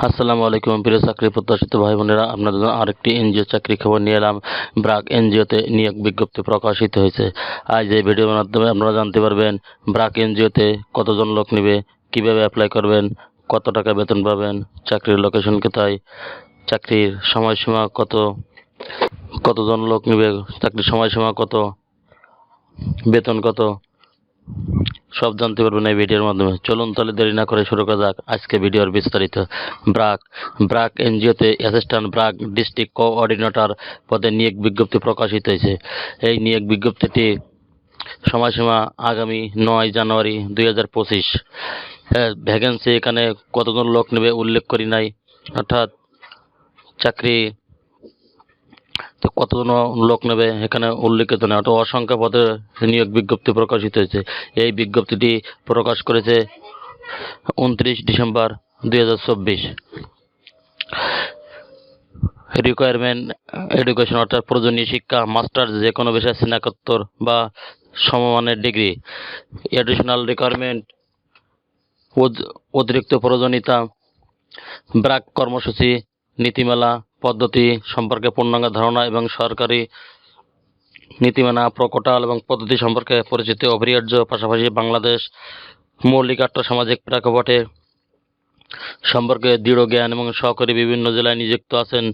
আসসালামু আলাইকুম প্রিয় চাকরি প্রত্যাশিত ভাই বোনেরা, আপনাদের জন্য আরেকটি এনজিও চাকরি খবর নিয়ে এলাম। ব্রাক এনজিওতে নিয়োগ বিজ্ঞপ্তি প্রকাশিত হয়েছে। আজ এই ভিডিওর মাধ্যমে আপনারা জানতে পারবেন ব্রাক এনজিওতে কতজন লোক নেবে, কিভাবে অ্যাপ্লাই করবেন, কত টাকা বেতন পাবেন, চাকরির লোকেশন কোথায়, চাকরির সময়সীমা কত, কতজন লোক নেবে, চাকরির সময়সীমা কত, বেতন কত, সব জানতে পারবেন এই ভিডিওর মাধ্যমে। চলুন তাহলে দেরি না করে শুরু করা যাক আজকে ভিডিওর বিস্তারিত। ব্রাক ব্রাক এনজিওতে অ্যাসিস্ট্যান্ট ব্রাক ডিস্ট্রিক্ট কোঅর্ডিনেটর পদে নিয়োগ বিজ্ঞপ্তি প্রকাশিত হয়েছে। এই নিয়োগ বিজ্ঞপ্তিটি সময়সীমা আগামী 9 জানুয়ারি 2025। ভ্যাকেন্সি এখানে কতজন লোক নেবে উল্লেখ করি নাই, অর্থাৎ চাকরি তো কতজন লোক নেবে এখানে উল্লেখিত নেই, অর্থাৎ অসংখ্য পদে নিয়োগ বিজ্ঞপ্তি প্রকাশিত হয়েছে। এই বিজ্ঞপ্তিটি প্রকাশ করেছে 29 ডিসেম্বর 2024। রিকোয়ারমেন্ট এডুকেশন, অর্থাৎ প্রয়োজনীয় শিক্ষা মাস্টার্স, যে কোনো বিষয়ে স্নাতকোত্তর বা সমমানের ডিগ্রি। এডিশনাল রিকোয়ারমেন্ট, অতিরিক্ত প্রয়োজনীয়তা, ব্রাক কর্মসূচি, নীতিমালা পদ্ধতি সম্পর্কে পূর্ণাঙ্গ ধারণা এবং সরকারি নীতিমালা প্রকটাল এবং পদ্ধতি সম্পর্কে পরিচিতি অপরিহার্য। পাশাপাশি বাংলাদেশ মৌলিক আর্থসামাজিক প্রেক্ষাপটে সম্পর্কে দৃঢ় জ্ঞান এবং সহকারী বিভিন্ন জেলায় নিযুক্ত আছেন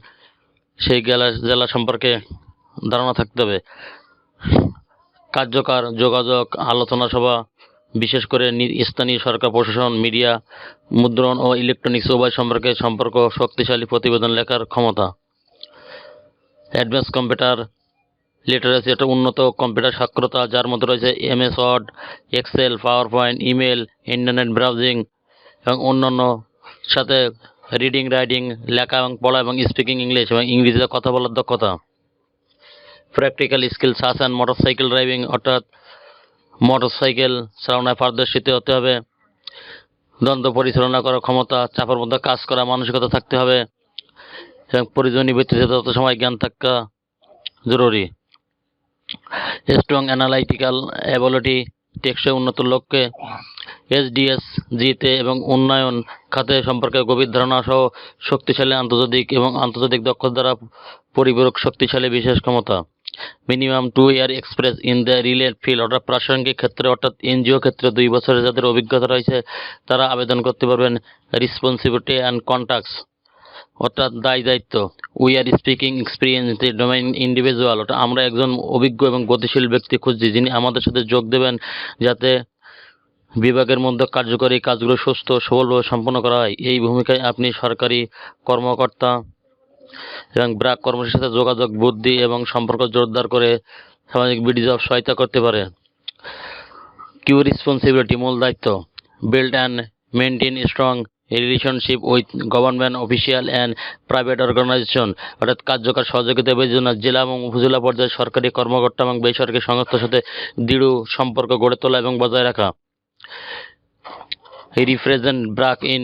সেই জেলা সম্পর্কে ধারণা থাকতে হবে। কার্যকর যোগাযোগ, আলোচনা সভা, বিশেষ করে স্থানীয় সরকার প্রশাসন, মিডিয়া, মুদ্রণ ও ইলেকট্রনিক্স উভয় সম্পর্কে শক্তিশালী প্রতিবেদন লেখার ক্ষমতা। অ্যাডভান্স কম্পিউটার লিটারেসি, একটা উন্নত কম্পিউটার সাক্ষরতা, যার মধ্যে রয়েছে MS Word, Excel, PowerPoint, email, internet browsing এবং অন্যান্য, সাথে রিডিং, রাইটিং, লেখা এবং পড়া এবং স্পিকিং ইংলিশ এবং ইংরেজিতে কথা বলার দক্ষতা। Practical skill such and motorcycle driving, অর্থাৎ মোটরসাইকেল চালানোয় পারদর্শিত হতে হবে। দ্বন্দ্ব পরিচালনা করার ক্ষমতা, চাপের মধ্যে কাজ করা মানসিকতা থাকতে হবে এবং প্রয়োজনীয় ভিত্তিতে তত সময় জ্ঞান থাকা জরুরি। স্ট্রং অ্যানালাইটিক্যাল অ্যাবিলিটি, টেকসই উন্নত লক্ষ্যে SDGতে এবং উন্নয়ন খাতে সম্পর্কে গভীর ধারণা সহ শক্তিশালী আন্তর্জাতিক দক্ষতা দ্বারা পরিপূরক শক্তিশালী বিশেষ ক্ষমতা। Minimum 2 year express in the relate field, অর্থাৎ প্রাসঙ্গিক ক্ষেত্রে, অর্থাৎ এনজিও ক্ষেত্রে 2 বছরের যাদের অভিজ্ঞতা রয়েছে তারা আবেদন করতে পারবেন। রেসপন্সিবিলিটি অ্যান্ড কন্টাক্টস, অর্থাৎ দায়িত্ব। We are speaking experience the domain individual, অর্থাৎ আমরা একজন অভিজ্ঞ এবং গতিশীল ব্যক্তি খুঁজছি যিনি আমাদের সাথে যোগ দেবেন যাতে বিভাগের মধ্যে কার্যকরী কাজগুলো সুস্থ সবলভাবে সম্পন্ন করা হয়। এই ভূমিকায় আপনি সরকারি কর্মকর্তা এবং ব্রাক কর্মসূচির সাথে যোগাযোগ, বুদ্ধি এবং সম্পর্ক জোরদার করে সামাজিক বিডিজব সহায়তা করতে পারে। কিউ রেসপন্সিবিলিটি, মূল দায়িত্ব। Build and maintain strong relationship with government official and private organisation, অর্থাৎ কার্যকর সহযোগিতা জন্য জেলা এবং উপজেলা পর্যায়ে সরকারি কর্মকর্তা এবং বেসরকারি সংস্থার সাথে দৃঢ় সম্পর্ক গড়ে তোলা এবং বজায় রাখা। Represent BRAC in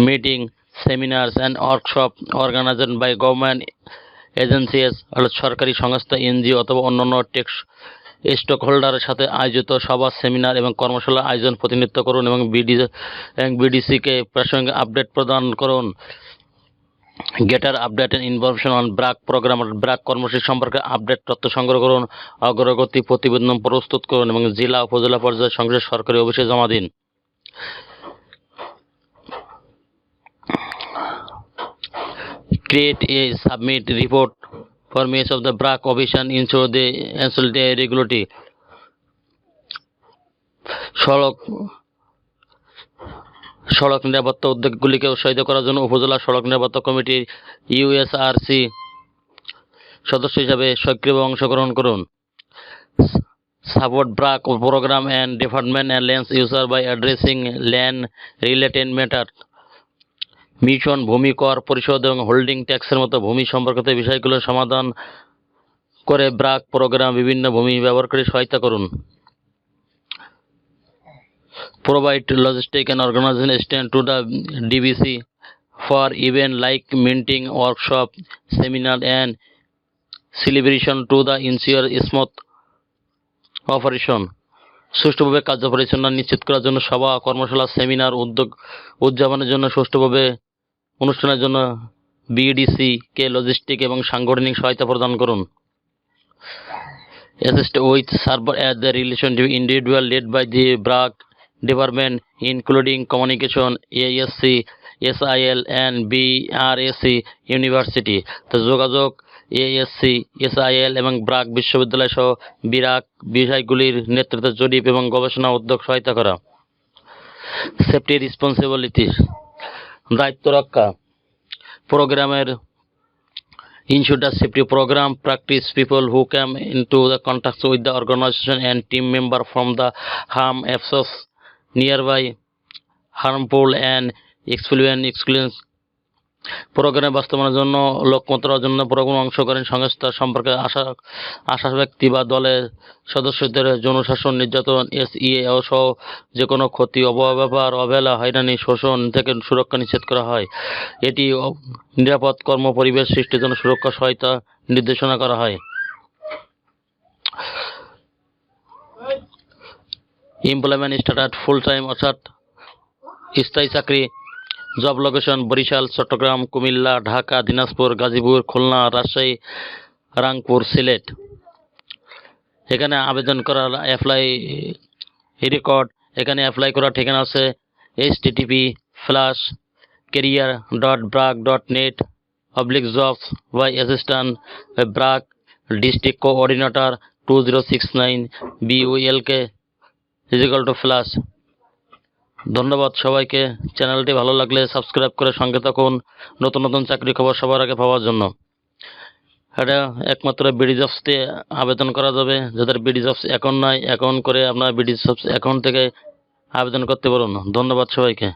meeting, seminars and workshop organised by government agencies, অর্থাৎ সরকারি সংস্থা, এনজিও অথবা অন্যান্য স্টক হোল্ডারের সাথে আয়োজিত সভা, সেমিনার এবং কর্মশালা আয়োজন প্রতিনিধিত্ব করুন এবং বিডিসিকে প্রাসঙ্গিক আপডেট প্রদান করুন। গেটার update and information on BRAC programme, BRAC কর্মসূচি সম্পর্কে আপডেট তথ্য সংগ্রহ করুন, অগ্রগতি প্রতিবেদন প্রস্তুত করুন এবং জেলা উপজেলা পর্যায়ে সংশ্লিষ্ট সরকারি অফিসে জমা দিন। Create a submit report for means of the BRAC office and ensure the regularity. সড়ক নিরাপত্তা উদ্যোগগুলিকে উৎসাহিত করার জন্য উপজেলা সড়ক নিরাপত্তা কমিটির USRC সদস্য হিসাবে সক্রিয়ভাবে অংশগ্রহণ করুন। Support BRAC programme and department and land user by addressing land related matter. Mission, ভূমি কর পরিশোধ এবং হোল্ডিং ট্যাক্সের মতো ভূমি সম্পর্কিত বিষয়গুলো সমাধান করে ব্রাক প্রোগ্রাম বিভিন্ন ভূমি ব্যবহারকারী সহায়তা করুন। Provide logistic and organization assistance to the DBC for event like meeting, workshop, seminar and celebration to the ensure smooth operation. সুষ্ঠুভাবে কার্য পরিচালনা নিশ্চিত করার জন্য সভা, কর্মশালা, সেমিনার, উদযাপনের জন্য সুষ্ঠুভাবে অনুষ্ঠানের জন্য বিডিসি কে লজিস্টিক এবং সাংগঠনিক সহায়তা প্রদান করুন। Assist with server at the relationship individual led by the BRAC department, including communication, ASC, SIL and BRAC University. তো যোগাযোগ ASC, SIL এবং ব্রাক বিশ্ববিদ্যালয় সহ বিরাক বিষয়গুলির নেতৃত্বে জরিপ এবং গবেষণা উদ্যোগ সহায়তা করা। সেফটি রেসপন্সিবিলিটিস, দায়িত্ব রক্ষা প্রোগ্রামের ensure the safety program practice people who come into the contact with the organization and team member from the harm abscess nearby harmful and experience প্রোগ্রামে বাস্তবায়নের জন্য লক্ষ্যমাত্রার জন্য প্রোগ্রাম অংশগ্রহণ সংস্থা সম্পর্কে আশা ব্যক্তি বা দলের সদস্যদের জনশাসন, নির্যাতন, SEA সহ যে কোনো ক্ষতি, অপব্যবহার, অবহেলা, হয়রানি, শোষণ থেকে সুরক্ষা নিশ্চিত করা হয়। এটি নিরাপদ কর্ম পরিবেশ সৃষ্টির জন্য সুরক্ষা সহায়তা নির্দেশনা করা হয়। এমপ্লয়মেন্ট স্ট্যাটাস ফুল টাইম অর্থাৎ স্থায়ী চাকরি। Job location Barishal, Chittagong, Cumilla, Dhaka, Dinajpur, Gazipur, Khulna, Rajshahi, Rangpur, Sylhet. এখানে আবেদন করার অ্যাপ্লাই রেকর্ড, এখানে অ্যাপ্লাই করার ঠিকানা আছে http://career.brac.net/jobs by assistant brac district coordinator 2069 BULK = ধন্যবাদ সবাইকে। চ্যানেলটি ভালো লাগলে সাবস্ক্রাইব করে সঙ্গে থাকুন নতুন নতুন চাকরি খবর সবার আগে পাওয়ার জন্য। এটা একমাত্র বিডি জবসতে আবেদন করা যাবে। যাদের বিডি জবস অ্যাকাউন্ট নাই, অ্যাকাউন্ট করে আপনারা বিডি জবস অ্যাকাউন্ট থেকে আবেদন করতে পারুন। ধন্যবাদ সবাইকে।